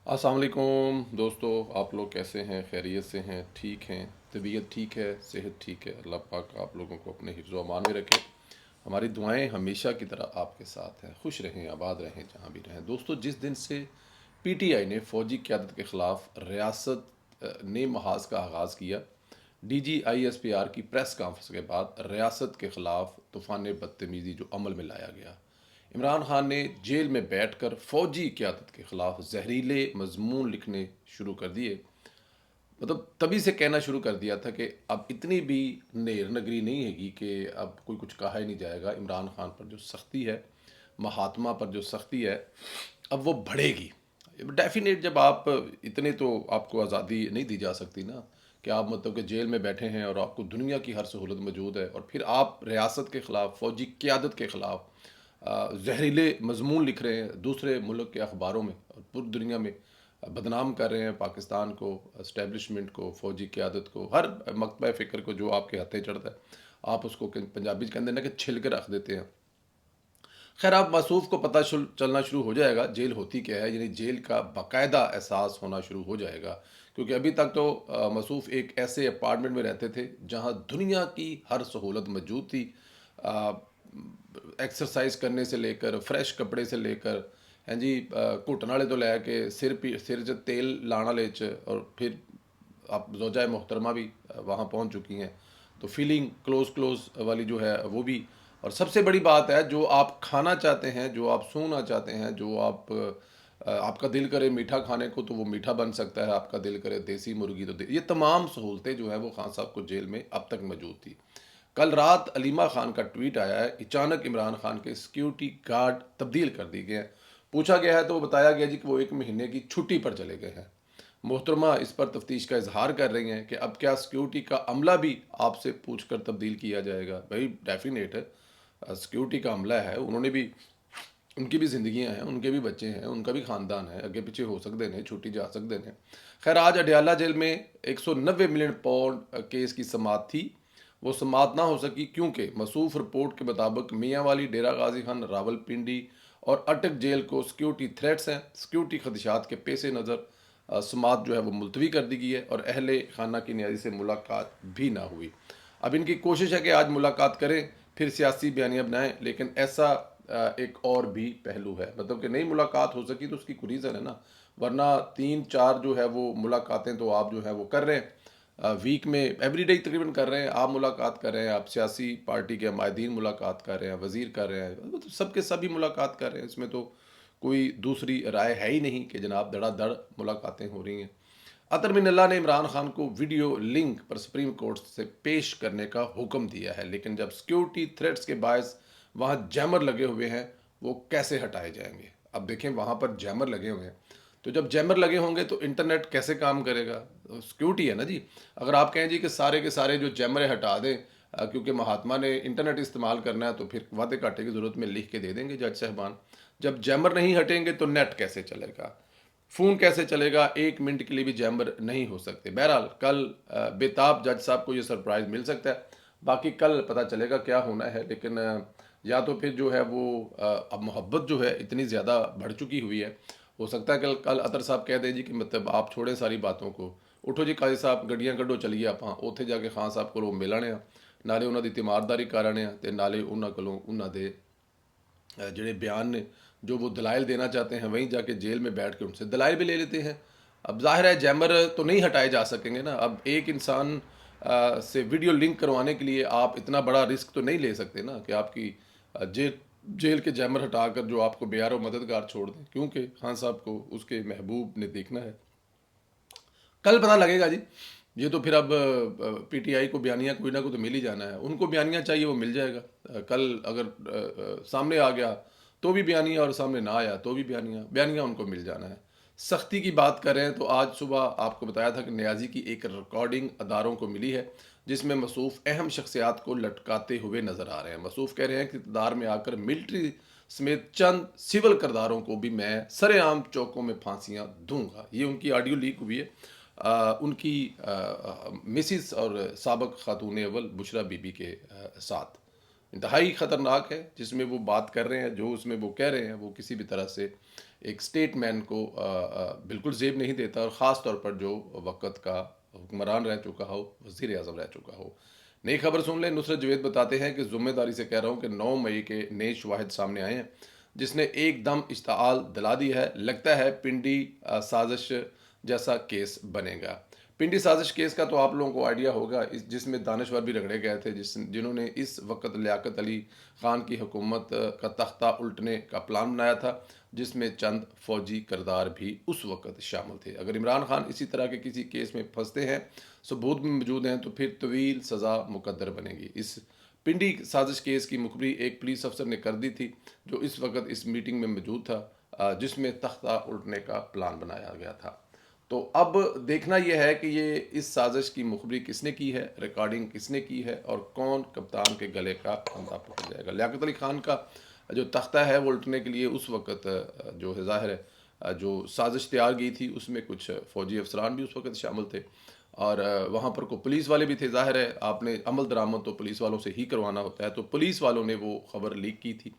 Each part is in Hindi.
अस्सलाम वालेकुम दोस्तों, आप लोग कैसे हैं? खैरियत से हैं? ठीक हैं? तबीयत ठीक है? सेहत ठीक है? अल्लाह पाक आप लोगों को अपने हिफ्ज़ व अमान में रखे। हमारी दुआएं हमेशा की तरह आपके साथ हैं। खुश रहें, आबाद रहें, जहाँ भी रहें। दोस्तों, जिस दिन से पीटीआई ने फ़ौजी क़यादत के ख़िलाफ़ रियासत ने महाज का आगाज़ किया, डीजीआईएसपीआर की प्रेस कॉन्फ्रेंस के बाद रियासत के ख़िलाफ़ तूफ़ान बदतमीज़ी जो अमल में लाया गया, इमरान खान ने जेल में बैठकर फौजी क़यादत के ख़िलाफ़ जहरीले मज़मून लिखने शुरू कर दिए। मतलब तभी से कहना शुरू कर दिया था कि अब इतनी भी नेर नगरी नहीं हैगी कि अब कोई कुछ कहा ही नहीं जाएगा। इमरान खान पर जो सख्ती है, महात्मा पर जो सख्ती है, अब वो बढ़ेगी। डेफिनेट, जब आप इतने, तो आपको आज़ादी नहीं दी जा सकती ना कि आप मतलब कि जेल में बैठे हैं और आपको दुनिया की हर सहूलत मौजूद है और फिर आप रियासत के ख़िलाफ़, फ़ौजी क़यादत के ख़िलाफ़ जहरीले मज़मून लिख रहे हैं दूसरे मुल्क के अखबारों में और पूरी दुनिया में बदनाम कर रहे हैं पाकिस्तान को, इस्टेब्लिशमेंट को, फ़ौजी क़यादत को, हर मकतबा फ़िक्र को जो आपके हथे चढ़ता है, आप उसको पंजाबी कहते हैं ना कि छिल के रख देते हैं। खैर, अब मसूफ़ को पता चलना शुरू हो जाएगा जेल होती क्या है, यानी जेल का बाकायदा एहसास होना शुरू हो जाएगा। क्योंकि अभी तक तो मसूफ़ एक ऐसे अपार्टमेंट में रहते थे जहाँ दुनिया की हर सहूलत मौजूद थी। एक्सरसाइज करने से लेकर, फ्रेश कपड़े से लेकर, हैं जी, घुटन वाले तो लैके सिर च तेल लाने वाले च, और फिर आप ज़ौजा मोहतरमा भी वहाँ पहुँच चुकी हैं। तो फीलिंग क्लोज क्लोज वाली जो है वो भी। और सबसे बड़ी बात है, जो आप खाना चाहते हैं, जो आप सूंघना चाहते हैं, जो आपका दिल करे मीठा खाने को तो वो मीठा बन सकता है, आपका दिल करे देसी मुर्गी तो ये तमाम सहूलतें जो है वो खान साहब को जेल में अब तक मौजूद थी। कल रात अलीमा खान का ट्वीट आया है, अचानक इमरान खान के सिक्योरिटी गार्ड तब्दील कर दिए गए हैं। पूछा गया है तो बताया गया जी कि वो 1 महीने की छुट्टी पर चले गए हैं। मोहतरमा इस पर तफ्तीश का इजहार कर रही हैं कि अब क्या सिक्योरिटी का अमला भी आपसे पूछकर तब्दील किया जाएगा। भाई डेफिनेट है, सिक्योरिटी का अमला है, उन्होंने भी, उनकी भी ज़िंदगियां हैं, उनके भी बच्चे हैं, उनका भी ख़ानदान है, अगे पीछे हो सकते हैं, छुट्टी जा सकते हैं। खैर, आज अडयाला जेल में 190 मिलियन पाउंड केस की समात थी। वो समात ना हो सकी क्योंकि मसूफ रिपोर्ट के मुताबिक मियाँ वाली, डेरा गाजी खान, रावलपिंडी और अटक जेल को सिक्योरिटी थ्रेट्स हैं। सिक्योरिटी खदशात के पेश नज़र समात जो है वो मुलतवी कर दी गई है और अहले खाना की न्याजी से मुलाकात भी ना हुई। अब इनकी कोशिश है कि आज मुलाकात करें, फिर सियासी बयानियाँ बनाएं, लेकिन ऐसा एक और भी पहलू है, मतलब कि नहीं मुलाकात हो सकी तो उसकी कोई रीज़न है ना। वरना 3-4 जो है वो मुलाकातें तो आप जो है वो कर रहे हैं, वीक में एवरीडे तकरीबन कर रहे हैं, आप मुलाकात कर रहे हैं, आप सियासी पार्टी के हमायदीन मुलाकात कर रहे हैं, वज़ीर कर रहे हैं, मतलब सबके सभी मुलाकात कर रहे हैं। इसमें तो कोई दूसरी राय है ही नहीं कि जनाब धड़ाधड़ मुलाकातें हो रही हैं। अतर मिनल्ला ने इमरान खान को वीडियो लिंक पर सुप्रीम कोर्ट से पेश करने का हुक्म दिया है, लेकिन जब सिक्योरिटी थ्रेट्स के बायस वहाँ जैमर लगे हुए हैं, वो कैसे हटाए जाएंगे? अब देखें, वहाँ पर जैमर लगे हुए हैं, तो जब जैमर लगे होंगे तो इंटरनेट कैसे काम करेगा? तो सिक्योरिटी है ना जी। अगर आप कहें जी कि सारे के सारे जो जैमरे हटा दें, क्योंकि महात्मा ने इंटरनेट इस्तेमाल करना है, तो फिर वादे घाटे की ज़रूरत में लिख के दे देंगे जज साहबान। जब जैमर नहीं हटेंगे तो नेट कैसे चलेगा, फ़ोन कैसे चलेगा? 1 मिनट के लिए भी जैमर नहीं हो सकते। बहरहाल, कल बेताब जज साहब को ये सरप्राइज़ मिल सकता है। बाकी कल पता चलेगा क्या होना है, लेकिन या तो फिर जो है वो अब मोहब्बत जो है इतनी ज़्यादा बढ़ चुकी हुई है। हो सकता है कल कल अतर साहब कह दें जी कि मतलब आप छोड़ें सारी बातों को, उठो जी काजी साहब, गड्डियां कड्डो, चलीए ਆਪਾਂ ਉੱਥੇ ਜਾ ਕੇ ਖਾਨ ਸਾਹਿਬ ਕੋਲੋਂ ਮਿਲਣੇ ਆ, नाले उन्होंने तीमारदारी कराने ते नाले उन्होंने कोलों उन्होंने ਜਿਹੜੇ बयान ने जो वो दलाइल देना चाहते हैं, वहीं जाके जेल में बैठ के उनसे दलाइल भी ले लेते हैं। अब जाहिर है जैमर तो नहीं हटाए जा सकेंगे ना। अब एक इंसान से वीडियो लिंक करवाने के लिए आप इतना बड़ा रिस्क तो नहीं ले सकते ना कि आपकी जेल के जैमर हटाकर जो आपको बेयारो मददगार छोड़ दें, क्योंकि खान साहब को उसके महबूब ने देखना है। कल पता लगेगा जी। ये तो फिर अब पीटीआई को बयानिया कोई ना कोई तो मिल ही जाना है, उनको बयानिया चाहिए वो मिल जाएगा। कल अगर सामने आ गया तो भी बयानिया, और सामने ना आया तो भी बयानिया, बयानिया उनको मिल जाना है। सख्ती की बात करें तो आज सुबह आपको बताया था कि न्याजी की एक रिकॉर्डिंग अदारों को मिली है, जिसमें मसूफ अहम शख्सियात को लटकाते हुए नजर आ रहे हैं। मसूफ कह रहे हैं कि इक़्तिदार में आकर मिलिट्री समेत चंद सिविल किरदारों को भी मैं सरेआम चौकों में फांसियां दूंगा। ये उनकी ऑडियो लीक हुई है उनकी मिसिस और साबक खातून अव्वल बुशरा बीबी के साथ। इंतहाई ख़तरनाक है जिसमें वो बात कर रहे हैं, जो उसमें वो कह रहे हैं वो किसी भी तरह से एक स्टेटमैन को बिल्कुल ज़ेब नहीं देता, और ख़ास तौर पर जो वक़्त का हुक्मरान रह चुका हो, वज़ीर आज़म रह चुका हो। नई खबर सुन लें। नुसरत जवेद बताते हैं कि ज़िम्मेदारी से कह रहा हूँ कि 9 मई के नए शवाहिद सामने आए हैं, जिसने एकदम इश्ताल दिला दी है। लगता है पिंडी साजिश जैसा केस बनेगा। पिंडी साजिश केस का तो आप लोगों को आइडिया होगा, जिसमें दानश्वर भी रगड़े गए थे, जिन्होंने इस वक्त लियाकत अली ख़ान की हुकूमत का तख्ता उल्टने का प्लान बनाया था, जिसमें चंद फौजी किरदार भी उस वक्त शामिल थे। अगर इमरान खान इसी तरह के किसी केस में फंसते हैं, सबूत भी मौजूद हैं, तो फिर तवील सज़ा मुकद्दर बनेगी। इस पिंडी साजिश केस की मुखबरी एक पुलिस अफसर ने कर दी थी, जो इस वक्त इस मीटिंग में मौजूद था, जिसमें तख्ता उल्टने का प्लान बनाया गया था। तो अब देखना यह है कि ये इस साजिश की मुखबरी किसने की है, रिकॉर्डिंग किसने की है, और कौन कप्तान के गले का फंदा पकड़ जाएगा। लियाकत अली खान का जो तख्ता है वो उल्टने के लिए उस वक्त जो है ज़ाहिर है जो साजिश तैयार की थी, उसमें कुछ फ़ौजी अफसरान भी उस वक्त शामिल थे, और वहाँ पर को पुलिस वाले भी थे। ज़ाहिर है आपने अमल दरामद तो पुलिस वालों से ही करवाना होता है, तो पुलिस वालों ने वो ख़बर लीक की थी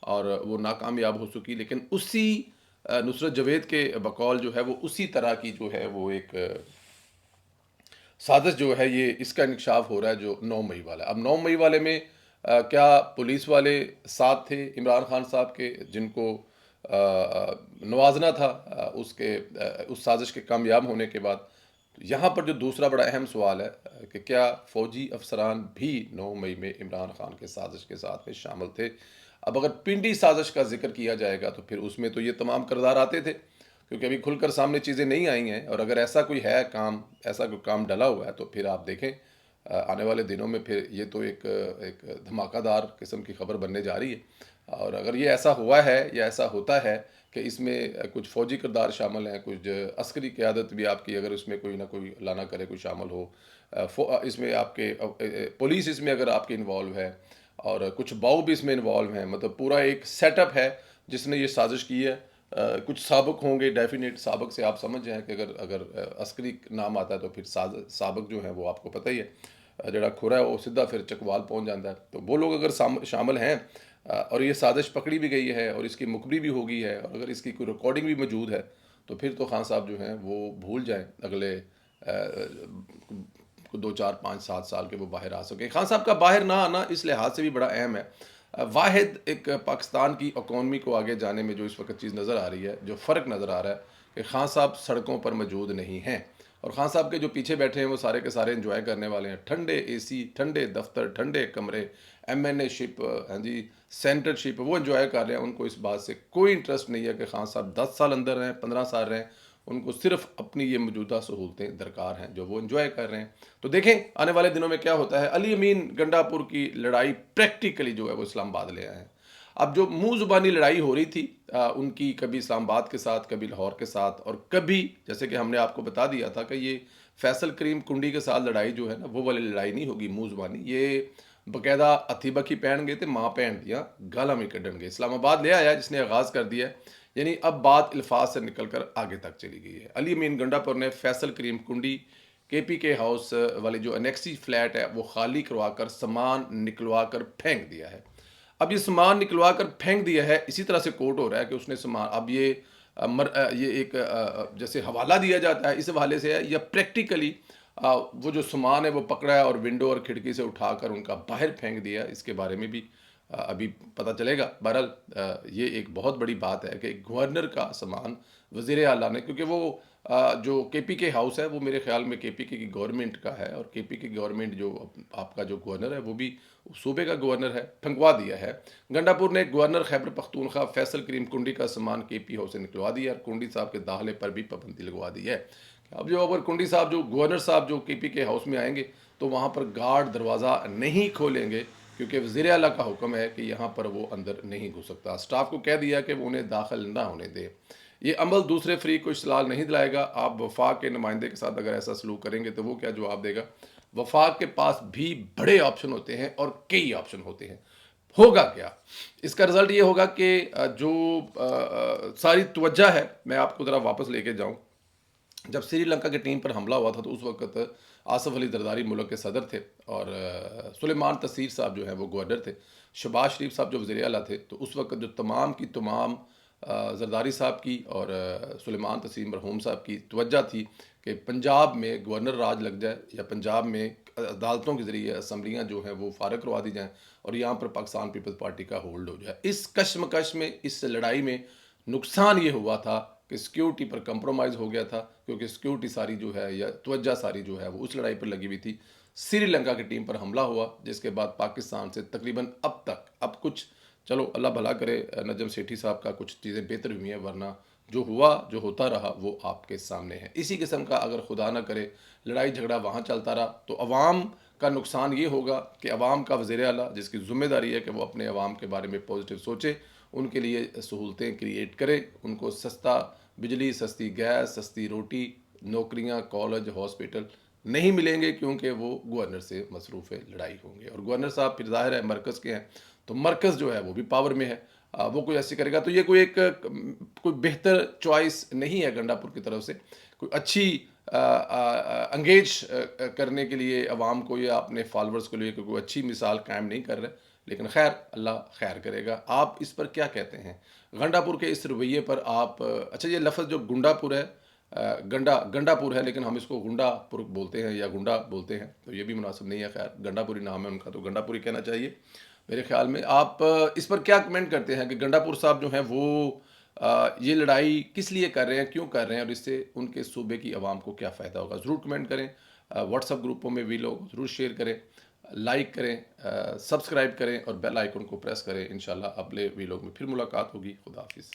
और वो नाकामयाब हो चुकी। लेकिन उसी नुसरत जवेद के बकौल जो है वो उसी तरह की जो है वो एक साजिश जो है, ये इसका इंकशाफ हो रहा है जो 9 मई वाला। अब 9 मई वाले में क्या पुलिस वाले साथ थे इमरान खान साहब के, जिनको नवाजना था उस साजिश के कामयाब होने के बाद। तो यहाँ पर जो दूसरा बड़ा अहम सवाल है कि क्या फ़ौजी अफसरान भी 9 मई में इमरान खान के साजिश के साथ में शामिल थे। अब अगर पिंडी साजिश का जिक्र किया जाएगा तो फिर उसमें तो ये तमाम किरदार आते थे, क्योंकि अभी खुलकर सामने चीज़ें नहीं आई हैं, और अगर ऐसा कोई है काम, ऐसा कोई काम डला हुआ है, तो फिर आप देखें आने वाले दिनों में फिर ये तो एक धमाकेदार किस्म की खबर बनने जा रही है। और अगर ये ऐसा हुआ है या ऐसा होता है कि इसमें कुछ फ़ौजी किरदार शामिल हैं, कुछ अस्करी क़यादत भी आपकी, अगर इसमें कोई ना कोई अल्लाह ना करे कोई शामिल हो, इसमें आपके पुलिस इसमें अगर आपकी इन्वॉल्व है, और कुछ बाऊ भी इसमें इन्वॉल्व हैं, मतलब पूरा एक सेटअप है जिसने ये साजिश की है। कुछ साबक होंगे, डेफिनेट साबक से आप समझ जाएं कि अगर अगर अस्करी नाम आता है तो फिर साबक जो है वो आपको पता ही है, जड़ा खुरा है वो सीधा फिर चकवाल पहुंच जाता है। तो वो लोग अगर शामिल हैं, और ये साजिश पकड़ी भी गई है और इसकी मुखबरी भी हो गई है, और अगर इसकी कोई रिकॉर्डिंग भी मौजूद है, तो फिर तो खान साहब जो हैं वो भूल जाएं अगले 2 4 5 7 साल के वो बाहर आ सके। खान साहब का बाहर ना आना इस लिहाज से भी बड़ा अहम है। वाहिद एक पाकिस्तान की इकॉनमी को आगे जाने में जो इस वक्त चीज़ नज़र आ रही है, जो फ़र्क नज़र आ रहा है कि खान साहब सड़कों पर मौजूद नहीं हैं, और खान साहब के जो पीछे बैठे हैं वो सारे के सारे इंजॉय करने वाले हैं। ठंडे एसी, ठंडे दफ्तर, ठंडे कमरे, MNA शिप, हाँ जी, सेंटरशिप, वो इंजॉय कर रहे हैं। उनको इस बात से कोई इंटरेस्ट नहीं है कि खान साहब 10 साल अंदर रहें, 15 साल रहें। उनको सिर्फ अपनी ये मौजूदा सहूलतें दरकार हैं जो वो इंजॉय कर रहे हैं। तो देखें आने वाले दिनों में क्या होता है। अली अमीन गंडापुर की लड़ाई प्रैक्टिकली जो है वो इस्लामाबाद ले आए हैं। अब जो मुंह जुबानी लड़ाई हो रही थी उनकी, कभी इस्लामाबाद के साथ, कभी लाहौर के साथ, और कभी जैसे कि हमने आपको बता दिया था कि ये फैसल करीम कुंडी के साथ लड़ाई जो है ना, वो वाली लड़ाई नहीं होगी मुंह जुबानी। ये बकायदा हथी बखी पहन गए थे, माँ पहन दिया गाला में कढ़न गए। इस्लामाबाद ले आया जिसने आगाज़ कर दिया है, यानी अब बात अल्फाज से निकल कर आगे तक चली गई है। अली अमीन गंडापुर ने फैसल करीम कुंडी KPK हाउस वाले जो अनेक्सी फ्लैट है वो खाली करवा कर सामान निकलवा कर फेंक दिया है। अब ये सामान निकलवा कर फेंक दिया है, इसी तरह से कोर्ट हो रहा है कि उसने सामान, अब ये ये एक जैसे हवाला दिया जाता है इस हवाले से है, या प्रैक्टिकली वो जो सामान है वो पकड़ा है और विंडो और खिड़की से उठाकर उनका बाहर फेंक दिया। इसके बारे में भी अभी पता चलेगा। बहरहाल ये एक बहुत बड़ी बात है कि गवर्नर का सामान वज़ीर आला ने, क्योंकि वो जो KPK हाउस है वो मेरे ख्याल में KPK की गवर्नमेंट का है, और KPK गवर्नमेंट जो आपका जो गवर्नर है वो भी सूबे का गवर्नर है, फेंकवा दिया है। गंडापुर ने गवर्नर खैबर पख्तूनख्वा फैसल करीम कुंडी का सामान KP हाउस से निकलवा दिया, और कुंडी साहब के दाखिले पर भी पाबंदी लगवा दी है। अब जो अगर कुंडी साहब जो गवर्नर साहब जो KPK हाउस में आएंगे तो वहाँ पर गार्ड दरवाज़ा नहीं खोलेंगे, क्योंकि वज़ीर आला का हुक्म है कि यहाँ पर वो अंदर नहीं घुस सकता। स्टाफ को कह दिया कि वो उन्हें दाखिल ना होने दे। ये अमल दूसरे फरीक को इस्लाल नहीं दिलाएगा। आप वफाक के नुमाइंदे के साथ अगर ऐसा सलूक करेंगे तो वो क्या जवाब देगा। वफाक के पास भी बड़े ऑप्शन होते हैं और कई ऑप्शन होते हैं। होगा क्या, इसका रिज़ल्ट ये होगा कि जो सारी तवज्जो है, मैं आपको ज़रा वापस लेके जाऊँ। जब श्रीलंका की टीम पर हमला हुआ था तो उस वक्त आसफ अली जरदारी मुल्क के सदर थे, और सुलेमान तसीर साहब जो हैं वो गवर्नर थे, शहबाज शरीफ साहब जो वज़ीर आला थे। तो उस वक्त जो तमाम की तमाम जरदारी साहब की और सुलेमान तसीम मरहूम साहब की तवज्जो थी कि पंजाब में गवर्नर राज लग जाए या पंजाब में अदालतों के ज़रिए असम्बलियाँ जो हैं वो फारग करवा दी जाएँ और यहाँ पर पाकिस्तान पीपल्स पार्टी का होल्ड हो जाए। इस कशमकश में, इस लड़ाई में नुकसान ये हुआ था कि सिक्योरिटी पर कंप्रोमाइज़ हो गया था, क्योंकि सिक्योरिटी सारी जो है या तवज्जो सारी जो है वो उस लड़ाई पर लगी हुई थी। श्रीलंका की टीम पर हमला हुआ, जिसके बाद पाकिस्तान से तकरीबन अब तक, अब कुछ चलो अल्लाह भला करे, नजम सेठी साहब का कुछ चीज़ें बेहतर हुई हैं, वरना जो हुआ, जो होता रहा वो आपके सामने है। इसी किस्म का अगर खुदा ना करे लड़ाई झगड़ा वहाँ चलता रहा तो अवाम का नुकसान ये होगा कि अवाम का वज़ीर आला, जिसकी ज़िम्मेदारी है कि वो अपने अवाम के बारे में पॉजिटिव सोचे, उनके लिए सहूलतें क्रिएट करे, उनको सस्ता बिजली, सस्ती गैस, सस्ती रोटी, नौकरियाँ, कॉलेज, हॉस्पिटल नहीं मिलेंगे, क्योंकि वो गवर्नर से मसरूफ़ लड़ाई होंगे। और गवर्नर साहब फिर ज़ाहिर है मरकज़ के हैं, तो मरकज़ जो है वो भी पावर में है, वो कोई ऐसी करेगा तो ये कोई एक कोई बेहतर चॉइस नहीं है गंडापुर की तरफ से। कोई अच्छी अंगेज करने के लिए अवाम को या अपने फॉलोअर्स को लिए कोई अच्छी मिसाल कायम नहीं कर रहे, लेकिन खैर अल्लाह खैर करेगा। आप इस पर क्या कहते हैं? गंडापुर के इस रवैये पर आप अच्छा, ये लफ्ज़ जो गुंडापुर है, गंडापुर है, लेकिन हम इसको गुंडापुर बोलते हैं या गुंडा बोलते हैं, तो ये भी मुनासिब नहीं है। खैर गंडापुरी नाम है उनका, तो गंडापुरी कहना चाहिए मेरे ख्याल में। आप इस पर क्या कमेंट करते हैं कि गंडापुर साहब जो हैं वो ये लड़ाई किस लिए कर रहे हैं, क्यों कर रहे हैं, और इससे उनके सूबे की आवाम को क्या फ़ायदा होगा? ज़रूर कमेंट करें, व्हाट्सअप ग्रुपों में भी लोग ज़रूर शेयर करें, लाइक करें, सब्सक्राइब करें और बेल आइकन को प्रेस करें। इंशाल्लाह अगले वीलॉग में फिर मुलाकात होगी। खुदा हाफिज़।